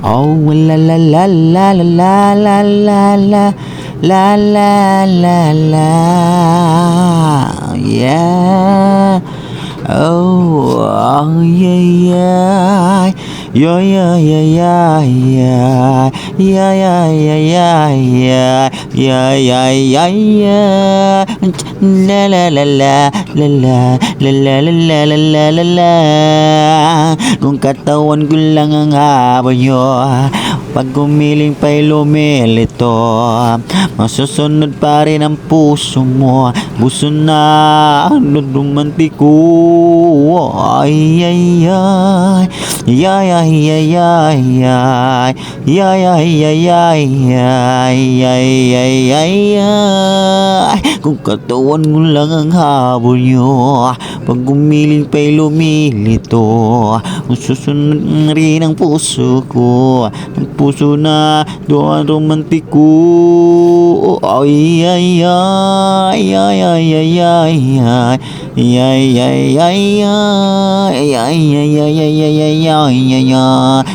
Oh, la la la la la la la la la la la la la, yeah. Oh, oh yeah, yeah, yeah, yeah, yeah, yeah, yeah, yeah, yeah, yeah, yeah, yeah, yeah, yeah, la la la la la la la la la la la la la la. Kung katawan ko lang ang haba nyo, pag gumiling pa'y lumilito, masusunod pa rin ang puso mo. Gusto na lumantiko. Ay ay ay, ay ay ay ay ay, ay ay ay ay ay, ay ay ay ay. Kung katawan mo lang ang habol nyo, pag gumiling pa'y lumilito, susunod rin ang puso ko. Ang puso na doon romantiko. Ay ay ay, ay ay ay ay ay, ay ay ay ay, ay ay ay ay ay ay ay ay ay.